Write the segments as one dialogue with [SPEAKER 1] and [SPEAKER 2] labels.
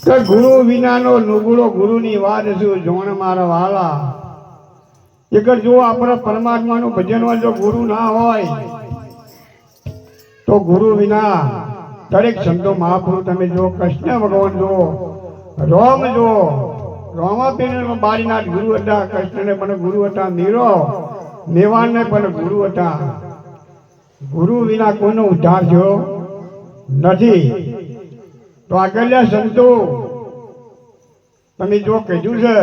[SPEAKER 1] કે ગુરુ વિનાનો નુગડો ગુરુની વાત શું જોણ મારા વાલા. એક જો આપણે પરમાત્માનું ભજનમાં જો ગુરુ ના હોય તો ગુરુ વિના દરેક સંતો મહાપુરુષ તમે જો કૃષ્ણ ભગવાન જો રોમ જો રોમાપીને બારીનાથ ગુરુ હતા, કૃષ્ણને પણ ગુરુ હતા, મીરો મેવાડને પણ ગુરુ હતા. ગુરુ વિના કોઈનો ઉદ્ધાર થયો નથી. તો આગળના સંતો તમે જો કીધું છે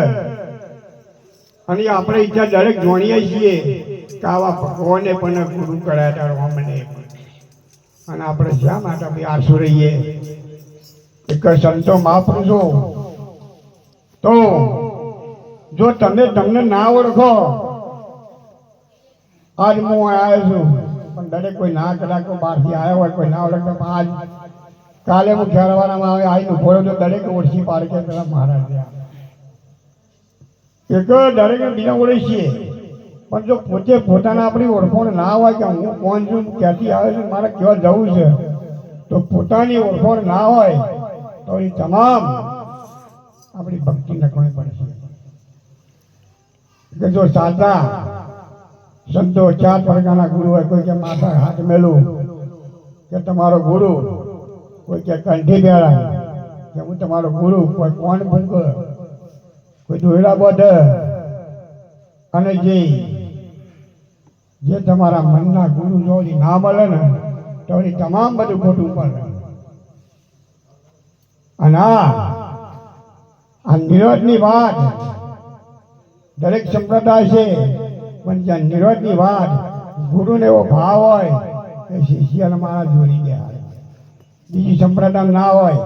[SPEAKER 1] અને આપણે ઈચ્છા દરેક જાણીએ છીએ કે આવા ભગવાને પણ ગુરુ કર્યા હતા રોમને. અને આપણે શા માટે ભાઈ આસુ રહીએ એક સંતો મહાપુરુષો. તો જો તમે તમને ના ઓળખો, આજ હું આવ્યો છું પણ દરેક કોઈ ના કદાચ બહારથી આવ્યો હોય કોઈ ના ઓળખતો આજ કાલે હું ખેરવાનામાં આવે આવીને ઉભો તો દરેક ઓળખી પાડે કે પેલા મહારાજ એક દરેક બીજા ઓળખીએ. પણ જો પોતે પોતાના આપણી ઓળખાણ ના હોય કે હું કોણ છું, ક્યાંથી આવે છું, મારે કેવા જવું છે, તો પોતાની ઓળખાણ ના હોય તો એ તમામ આપણી ભક્તિ નખવી પડશે. કે જો સાચા સંતો 4 પ્રકારના ગુરુ હોય, કોઈ કે માથા હાથ મેલું કે તમારો ગુરુ, કોઈ કે કંઠી બેળા કે હું તમારો ગુરુ, કોઈ કોણ ભૂંક, કોઈ દોયડા બધે. અને જે તમારા મનના ગુરુ જો ના મળે ને તો એ તમામ બધું ખોટું પડે. અને આ નિરોધની વાત દરેક સંપ્રદાય છે, પણ જ્યાં નિરોધની વાત ગુરુને એવો ભાવ હોય કે શિષ્યને મારા જોડી દે. બીજી સંપ્રદાય ના હોય,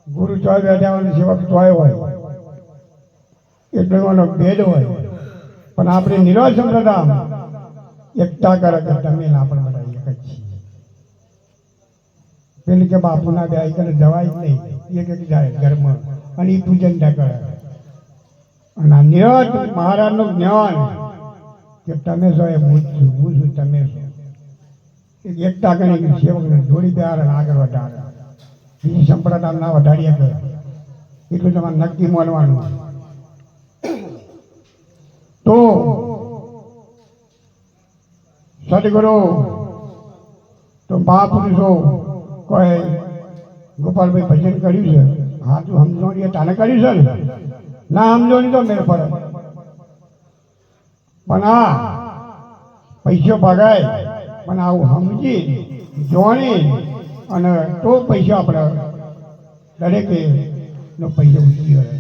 [SPEAKER 1] ગુરુ ચોય બેઠા હોય, સેવક ચોય હોય, એટલો એનો ભેદ હોય. પણ આપણે નિરોધ સંપ્રદાય એકતા કરે કે તમે આપણે બધા એક જ છીએ. પેલી કે બાપુના બે આઈ જવાય જ નહીં, એક જાય ઘરમાં અને એ પૂજન ના કરે. અને આ નિરોધ મહારાજનું જ્ઞાન કે તમે છો એ હું છું, હું છું તમે છો. એકતા કરી સેવકને જોડી દે અને આગળ વધારે. બીજી સંપ્રદાય ના વધારીએ કરે એટલું તમારે નક્કી માનવાનું. તો સદગુરુ તો મહાપુરુષો કોઈ ગોપાલભાઈ ભજન કર્યું છે, હા તું સમજોણી તાને કર્યું છે ને, ના સમજોણી તો મેળ પડે. પણ આ પૈસો ભગાય, પણ આવું સમજી જોણી અને તો પૈસો આપણે દરેકે નો પૈસો ઉઠી હોય.